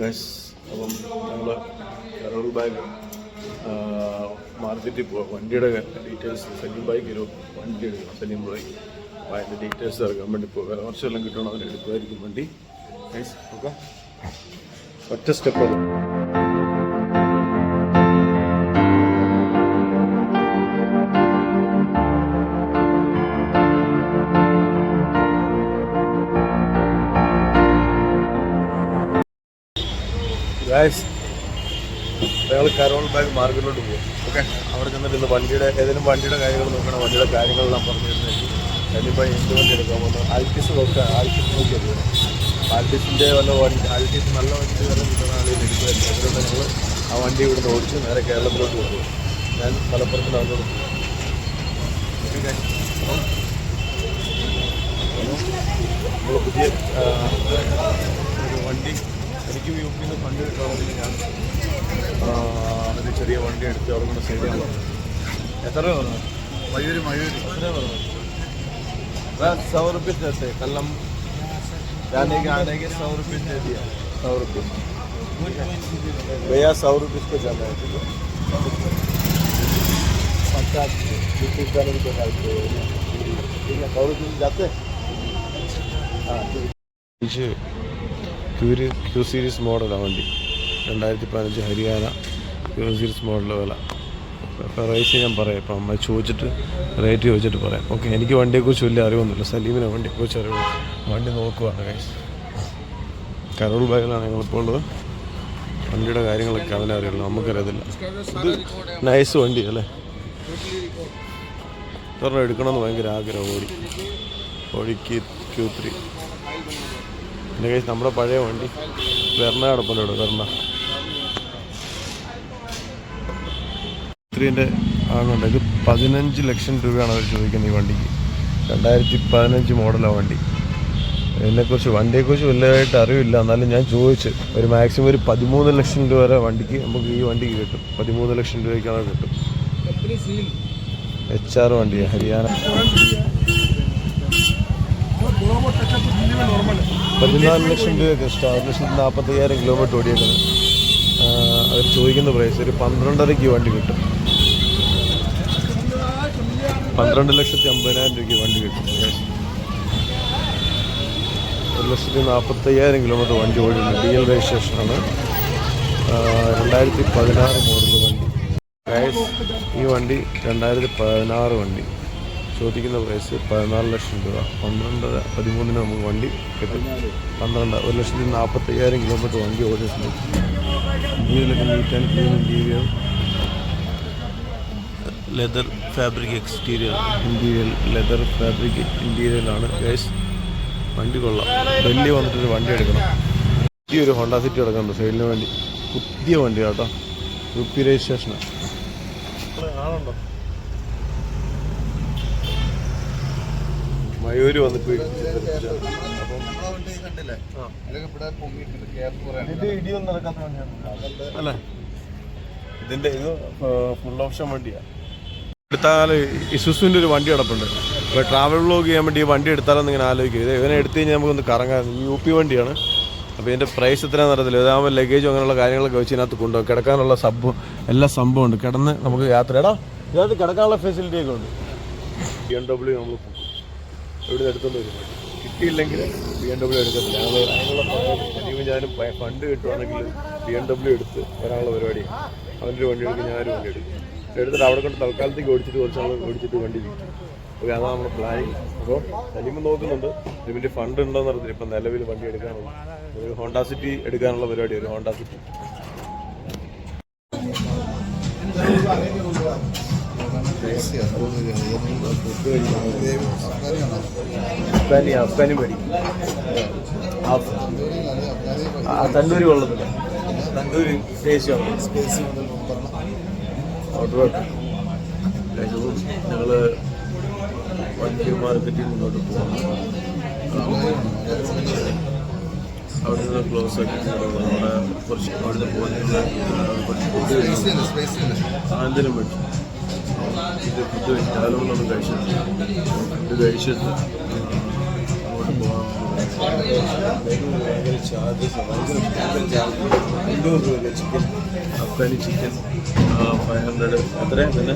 Guys, അപ്പം ഞങ്ങൾ Carol bag മാർക്കറ്റിൽ പോകാം. വണ്ടിയുടെ ഡീറ്റെയിൽസ് സലീം ബായിക്ക് ഒരു വണ്ടി എടുക്കണം. സലീം ബായി അപ്പോൾ അതിൻ്റെ ഡീറ്റെയിൽസ് ഇറക്കാൻ വേണ്ടി പോകുക. കുറച്ചെല്ലാം കിട്ടണം, അതിന് എടുക്കുമായിരിക്കും വണ്ടി. ഗൈസ് ഓക്കെ, ഒറ്റ സ്റ്റെപ്പ് ഗൈസ്. ഞങ്ങൾ കരോൾ ബാഗ് മാർക്കറ്റിലോട്ട് പോകും. ഓക്കെ, അവിടെ ചെന്നിട്ട് ഇന്ന് വണ്ടിയുടെ ഏതെങ്കിലും വണ്ടിയുടെ കാര്യങ്ങൾ നോക്കണം. വണ്ടിയുടെ കാര്യങ്ങളെല്ലാം പറഞ്ഞു തരുന്നത് കണ്ടിപ്പോൾ എന്ത് വണ്ടി എടുക്കാൻ പോകുന്നത്. ആൽറ്റിസ് നോക്കുക, ആൽറ്റിസ് നോക്കിയാൽ പോകും. ആൽറ്റിസിൻ്റെ വല്ല വണ്ടി, ആൽറ്റിസ് നല്ല വണ്ടി വരെ കിട്ടുന്ന ആളുകൾ എടുക്കുമായിരുന്നു. അതുകൊണ്ട് ഞങ്ങൾ ആ വണ്ടി ഇവിടുന്ന് ഓടിച്ച് നേരെ കേരളത്തിലോട്ട് കൊണ്ടുപോകും. ഞാൻ മലപ്പുറത്തിന് അങ്ങോട്ട് പോകും. ഓക്കെ, നമ്മൾ പുതിയ ഒരു വണ്ടി എനിക്ക് യു പിയിൽ നിന്ന് ഫണ്ട് കിട്ടുകയാണെങ്കിൽ ഞാൻ ഒരു ചെറിയ വണ്ടി എടുത്ത് അവിടെ കൊണ്ട് സൈഡ് ചെയ്യാൻ പറഞ്ഞു. എത്ര രൂപ പറഞ്ഞു? മയൂരി എത്ര പറഞ്ഞു? 100 रुपये देते कलम जाने के आने के 100 रुपये दे दिया. 100 रुपये भैया, 100 रुपये को जाना है. ठीक है, 50 रुपये जाने को डालते. ठीक है, 100 रुपये जाते. हाँ ക്യൂ സീരീസ് മോഡലാണ് വണ്ടി. 2015 ഹരിയാന ക്യൂ സീരീസ് മോഡൽ വില. റേറ്റ് ഞാൻ പറയാം. ഇപ്പം അമ്മ ചോദിച്ചിട്ട് റേറ്റ് ചോദിച്ചിട്ട് പറയാം. ഓക്കെ, എനിക്ക് വണ്ടിയെക്കുറിച്ച് വലിയ അറിവൊന്നുമില്ല. സലീമിനെ വണ്ടിയെക്കുറിച്ച് അറിവ്. വണ്ടി നോക്കുവാണ് ഗൈസ്. കരോൾ ബാഗിലാണ് ഞങ്ങളിപ്പോൾ ഉള്ളത്. വണ്ടിയുടെ കാര്യങ്ങളൊക്കെ അവനെ അറിയുള്ളൂ, നമുക്കറിയത്തില്ല. ഇത് നൈസ് വണ്ടി അല്ലേ. ഇതൊരെണ്ണം എടുക്കണമെന്ന് ഭയങ്കര ആഗ്രഹം. ഓടിക്ക് Q3. പിന്നെ ഗൈസ് നമ്മുടെ പഴയ വണ്ടി വെർണ കിടപ്പല്ലോ ഇവിടെ. വെർണ Q3-ൻ്റെ ആകുന്നുണ്ട്. ഇത് 15 ലക്ഷം രൂപയാണ് അവർ ചോദിക്കുന്നത് ഈ വണ്ടിക്ക്. 2015 മോഡലാണ് വണ്ടി. ഇതിനെക്കുറിച്ച് വണ്ടിയെക്കുറിച്ച് വലുതായിട്ട് അറിവില്ല. എന്നാലും ഞാൻ ചോദിച്ച് ഒരു മാക്സിമം ഒരു 13 ലക്ഷം രൂപ വരെ വണ്ടിക്ക് നമുക്ക് ഈ വണ്ടിക്ക് കിട്ടും. 13 ലക്ഷം രൂപയ്ക്കാണ് കിട്ടും. HR വണ്ടിയാണ്, ഹരിയാന. 14 ലക്ഷം രൂപയൊക്കെ ഇഷ്ടം. 1,45,000 കിലോമീറ്റർ ഓടിയേക്കുന്നത്. അവർ ചോദിക്കുന്ന പ്രൈസ് ഒരു 12.5 വണ്ടി കിട്ടും. 12,50,000 രൂപയ്ക്ക് വണ്ടി കിട്ടും. 1,45,000 കിലോമീറ്റർ വണ്ടി ഓടിയുണ്ട്. DL രജിസ്ട്രേഷനാണ്. 2016 മോഡൽ വണ്ടി. ഗൈസ്, ഈ വണ്ടി 2016 വണ്ടി. ചോദിക്കുന്ന പ്രൈസ് 14 ലക്ഷം രൂപ. 12-13 നമുക്ക് വണ്ടി കിട്ടും. 1,45,000 കിലോമീറ്റർ വണ്ടി ഓടിയിട്ടുണ്ട്. ഇന്ത്യയിലൊക്കെ neat and clean interior, leather fabric exterior, leather fabric ഇൻറ്റീരിയറിലാണ് ഗൈസ്. വണ്ടി കൊള്ളാം. ഡൽഹി വന്നിട്ടൊരു വണ്ടി എടുക്കണം. പുതിയൊരു ഹോണ്ട സിറ്റി കിടക്കുന്നുണ്ട് സൈഡിന് വേണ്ടി. പുതിയ വണ്ടി കേട്ടോ, UP രജിസ്ട്രേഷനാണ്. ആളുണ്ടോ? മയൂര് വന്നിട്ട് അല്ലേ. ഇതിൻ്റെ ഇത് ഫുൾ ഓപ്ഷൻ വണ്ടിയാണ്. എടുത്താൽ ഇസുസുവിൻ്റെ ഒരു വണ്ടി കിടപ്പുണ്ട്. ഇപ്പോൾ ട്രാവൽ വ്ലോഗ് ചെയ്യാൻ വേണ്ടി ഈ വണ്ടി എടുത്താലെന്ന് ഇങ്ങനെ ആലോചിക്കും. ഇവനെ എടുത്തു കഴിഞ്ഞാൽ നമുക്കൊന്ന് കറങ്ങാൻ. UP വണ്ടിയാണ്. അപ്പോൾ ഇതിൻ്റെ പ്രൈസ് എത്രയാണെന്ന് അറിയത്തില്ല. ഇതാകുമ്പോൾ ലഗേജും അങ്ങനെയുള്ള കാര്യങ്ങളൊക്കെ വെച്ച് ഇതിനകത്ത് കൊണ്ടുപോകും. കിടക്കാനുള്ള എല്ലാ സംഭവമുണ്ട്. കിടന്ന് നമുക്ക് യാത്ര ഇതിനകത്ത് കിടക്കാനുള്ള ഫെസിലിറ്റിയൊക്കെ ഉണ്ട്. BMW നമ്മൾ ഇവിടെ നിന്ന് എടുത്തുകൊണ്ട് വരും. കിട്ടിയില്ലെങ്കിൽ BMW എടുക്കത്തില്ല. അതിനുള്ള ഞാനും ഫണ്ട് കിട്ടുവാണെങ്കിൽ BMW എടുത്ത് വരാനുള്ള പരിപാടിയാണ്. അവൻ്റെ ഒരു വണ്ടി എടുക്കും, ഞാനൊരു വണ്ടി എടുക്കും. എടുത്തിട്ട് അവിടെ കൊണ്ട് തൽക്കാലത്തേക്ക് ഓടിച്ചിട്ട് കുറച്ചാൾ ഓടിച്ചിട്ട് വണ്ടി വിൽക്കും. ഓക്കെ, അതാണ് നമ്മുടെ പ്ലാനിങ്. അപ്പോൾ സലീമ് നോക്കുന്നുണ്ട്. ഇതിൻ്റെ ഫണ്ട് ഉണ്ടോയെന്ന് അറിയത്തില്ല. ഇപ്പം നിലവിൽ വണ്ടി എടുക്കാനുള്ള ഒരു ഹോണ്ട സിറ്റി എടുക്കാനുള്ള പരിപാടി. ഒരു ഹോണ്ട സിറ്റി അഫ്ഗാനി മേടി. തണ്ടൂരി കൊള്ളത്തില്ല. തണ്ടൂരി ദേശീയമാണ്. ഞങ്ങൾ വണ്ടി മാർക്കറ്റിൽ മുന്നോട്ട് പോകുന്നു. അവിടെ നിന്ന് ക്ലോസ് ആക്കി നമ്മുടെ കുറച്ച് അവിടുന്ന് പോകുന്ന സാധനം മേടിച്ചു. ഇത് ഫുഡ് കഴിച്ചു. രാവിലെ കഴിച്ചിട്ട് ഇത് കഴിച്ചിട്ട് അങ്ങോട്ട് പോകാൻ ഭയങ്കര ചാർജസ്, ഭയങ്കര ചാർജ്. 500 രൂപ ചിക്കൻ, അഫ്ഗാനി ചിക്കൻ 500. എത്രയാണ് പിന്നെ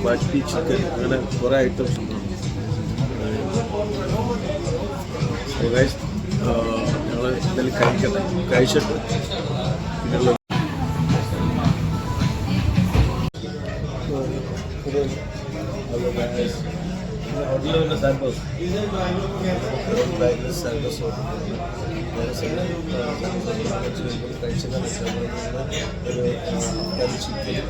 ബാറ്റി ചിക്കൻ, അങ്ങനെ കുറേ ഐറ്റംസ് ഉണ്ട്. ഞങ്ങൾ എന്തായാലും കഴിക്കട്ടെ, കഴിച്ചിട്ട് പിന്നെയുള്ള ഹോട്ടലിൽ സാൻഡോസ് സാൻഡോസ് കഴിച്ചിട്ട് ഒരു ചിക്കൻ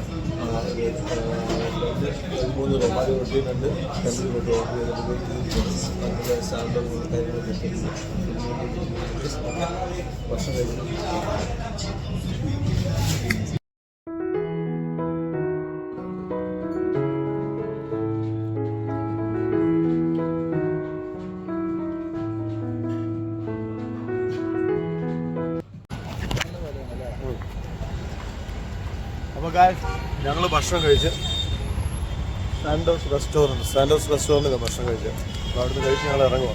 3 റൊമാലി റൊട്ടി 2 തന്തൂരി റൊട്ടി ഓർഡർ ചെയ്തിട്ട് നമുക്ക് സാൻഡോസ് കാര്യങ്ങൾ കിട്ടുന്നു. ഭക്ഷണം കഴിക്കുന്നു. അപ്പോൾ ഞങ്ങൾ ഭക്ഷണം കഴിച്ച് സാൻഡോസ് റെസ്റ്റോറൻറ്റ് ഭക്ഷണം കഴിച്ചത്. അപ്പോൾ അവിടുന്ന് കഴിച്ച് ഞങ്ങൾ ഇറങ്ങുക.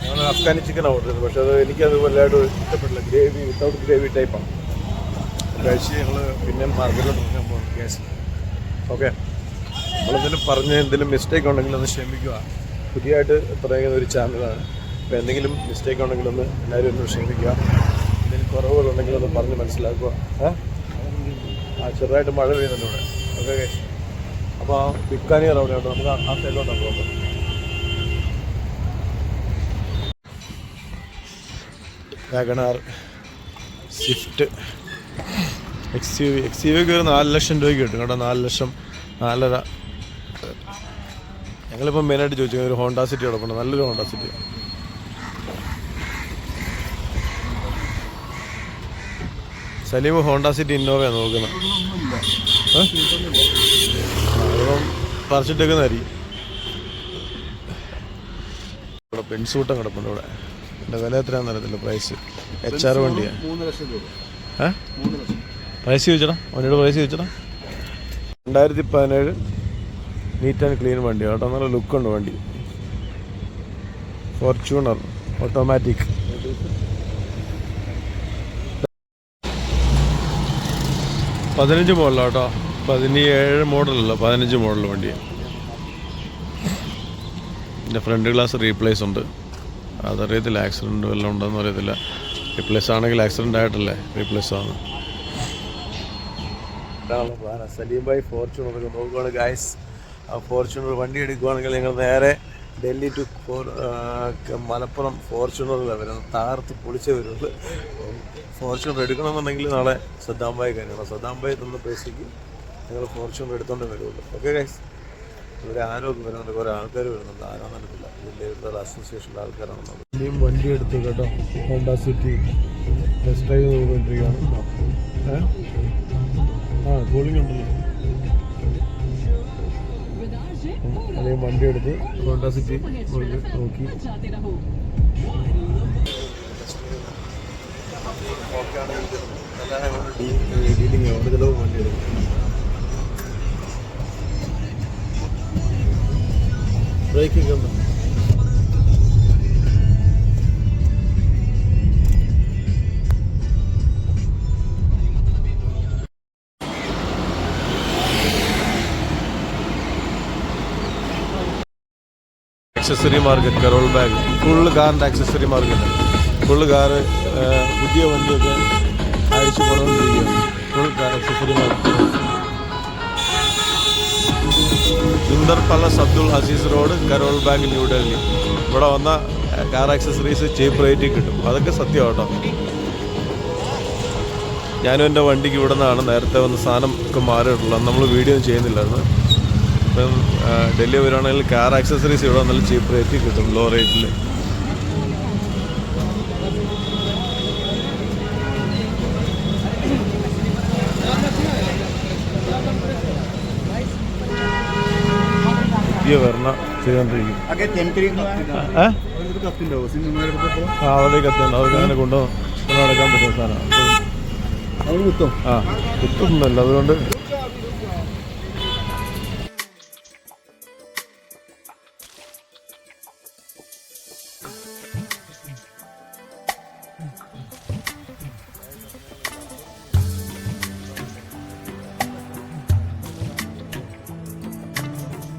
ഞങ്ങൾ അഫ്ഗാനി ചിക്കൻ ഓർഡർ ചെയ്തത്, പക്ഷേ അത് എനിക്കത് വല്ലാണ്ട് ഇഷ്ടപ്പെട്ടില്ല. ഗ്രേവി വിത്തൗട്ട് ഗ്രേവി ടൈപ്പാണ് കഴിച്ച്. ഞങ്ങൾ പിന്നെ മാർക്കറ്റിലോട്ട് ഇറങ്ങാൻ പോകും. Gas okay. നമ്മളെന്തെങ്കിലും പറഞ്ഞ് എന്തെങ്കിലും മിസ്റ്റേക്ക് ഉണ്ടെങ്കിൽ ഒന്ന് ക്ഷമിക്കുക. പുതിയതായിട്ട് തുടങ്ങിയ ഒരു ചാനലാണ്. അപ്പോൾ എന്തെങ്കിലും മിസ്റ്റേക്ക് ഉണ്ടെങ്കിൽ ഒന്ന് എല്ലാവരും ഒന്ന് ക്ഷമിക്കുക. എന്തെങ്കിലും കുറവുകളുണ്ടെങ്കിൽ ഒന്ന് പറഞ്ഞ് മനസ്സിലാക്കുക. ചെറുതായിട്ട് മഴ പെയ്യുന്നുണ്ട് ഇവിടെ. Okay guys. അപ്പോൾ ബിക്കാനിയർ അവിടെ ഉണ്ട്, നമുക്ക് ആ സൈഡിലോട്ടാണ് പോകുന്നത്. വാഗണാർ, സ്വിഫ്റ്റ്, എക്സ്-യു-വിക്ക് ഒരു 4 ലക്ഷം രൂപയ്ക്ക് കിട്ടും കേട്ടോ. 4 ലക്ഷം 4.5. ഞങ്ങളിപ്പോൾ മെയിനായിട്ട് ചോദിച്ചത് ഒരു ഹോണ്ട സിറ്റി കിടപ്പുണ്ട്, നല്ലൊരു Honda City. Salim Honda City ഇന്നോവയാണ് നോക്കുന്നത്. അതിപ്പം പറിച്ചിട്ടേക്കുന്നതായിരിക്കും. ഇവിടെ ബെൻസൂട്ടം കിടപ്പുണ്ട് ഇവിടെ. എൻ്റെ വില എത്രയാണെന്ന് അറിയത്തില്ല. പ്രൈസ് HR വണ്ടിയാണ്. 3 ലക്ഷം രൂപ. പ്രൈസ് ചോദിച്ചടാ, അവനോട് പ്രൈസ് ചോദിച്ചടാ. 2017 നീറ്റ് ആൻഡ് ക്ലീൻ വണ്ടിയാണ് കേട്ടോ. നല്ല ലുക്കുണ്ട് വണ്ടി. Fortuner automatic. പതിനഞ്ച് മോഡലാണ് കേട്ടോ. 17 മോഡലല്ല, 15 മോഡൽ വണ്ടിയാണ്. എൻ്റെ ഫ്രണ്ട് ഗ്ലാസ് റീപ്ലേസ് ഉണ്ട്. അതറിയത്തില്ല, ആക്സിഡൻറ്റ് വല്ലതും ഉണ്ടോയെന്ന് അറിയത്തില്ല. റീപ്ലേസ് ആണെങ്കിൽ ആക്സിഡൻ്റ് ആയിട്ടല്ലേ റീപ്ലേസ് ആണ്. സലീം ഭായ് ഫോർച്യൂണർ നോക്കുകയാണ് ഗായ്സ്. ആ ഫോർച്യൂണർ വണ്ടി എടുക്കുകയാണെങ്കിൽ നിങ്ങൾ നേരെ ഡൽഹി ടു മലപ്പുറം ഫോർച്യൂണറിലാണ് വരുന്നത്. താർത്ത് പൊളിച്ചേ വരുള്ളൂ. ഫോർച്യൂണർ എടുക്കണമെന്നുണ്ടെങ്കിൽ നാളെ സദ്ദാം ഭായ് കാര്യമാണ്. സദ്ദാം ഭായ് തന്ന പൈസയ്ക്ക് ഞങ്ങൾ ഫോർച്യൂണർ എടുത്തോണ്ടേ വരുള്ളൂ. Okay guys. ഇവിടെ ആരൊക്കെ വരുന്നുണ്ട്, കുറേ ആൾക്കാർ വരുന്നുണ്ട്. ആരാന്ന് അറിയത്തില്ല. ഇതിൻ്റെ ഇവിടുത്തെ അസോസിയേഷൻ്റെ ആൾക്കാരാണ്. ഇനിയും വണ്ടി എടുത്തു കേട്ടോ. ഹോണ്ട സിറ്റി ടെസ്റ്റ് ഡ്രൈവ് ചെയ്തുകൊണ്ടിരിക്കുകയാണ്. കൂളിംഗ് ഉണ്ടല്ലോ. അല്ലെങ്കിൽ വണ്ടി എടുത്ത് ഹോണ്ട സിറ്റി നോക്കി ഡീലിംഗ് അവിടെ ചിലവ് വണ്ടി എടുക്കും. ബ്രേക്കൊക്കെ ഉണ്ടോ? Accessory market Karol Bagh full കാറിൻ്റെ ആക്സസറി മാർക്കറ്റ്. ഫുള്ള് കാറ് പുതിയ വണ്ടിയൊക്കെ അഴിച്ചു കൊണ്ടുകൊണ്ടിരിക്കുകയാണ്. Full accessory market. Sundar palace Abdul Aziz road, Karol Bagh, New Delhi. ഇവിടെ വന്ന കാർ ആക്സസറീസ് ചീപ്പ് റേറ്റിൽ കിട്ടും. അതൊക്കെ സത്യം കേട്ടോ. ഞാനും എൻ്റെ വണ്ടിക്ക് ഇവിടെ നിന്നാണ് നേരത്തെ വന്ന് സാധനം ഒക്കെ മാറിയിട്ടുള്ളത്. അന്ന് നമ്മൾ വീഡിയോ ഒന്നും ചെയ്യുന്നില്ലായിരുന്നു. ഇപ്പം ഡൽഹി വരുവാണെങ്കിൽ കാർ ആക്സസറീസ് ഇവിടെ നല്ല ചീപ്പ് റേറ്റിൽ കിട്ടും, ലോ റേറ്റിൽ. പുതിയ വരണ ചെയ്തുകൊണ്ടിരിക്കും. അവിടെ കത്തിയുണ്ട്. അവർക്ക് അങ്ങനെ കൊണ്ടുനടക്കാൻ പറ്റുന്ന സാധനമാണ്. കുത്തൊന്നുമല്ല, അതുകൊണ്ട്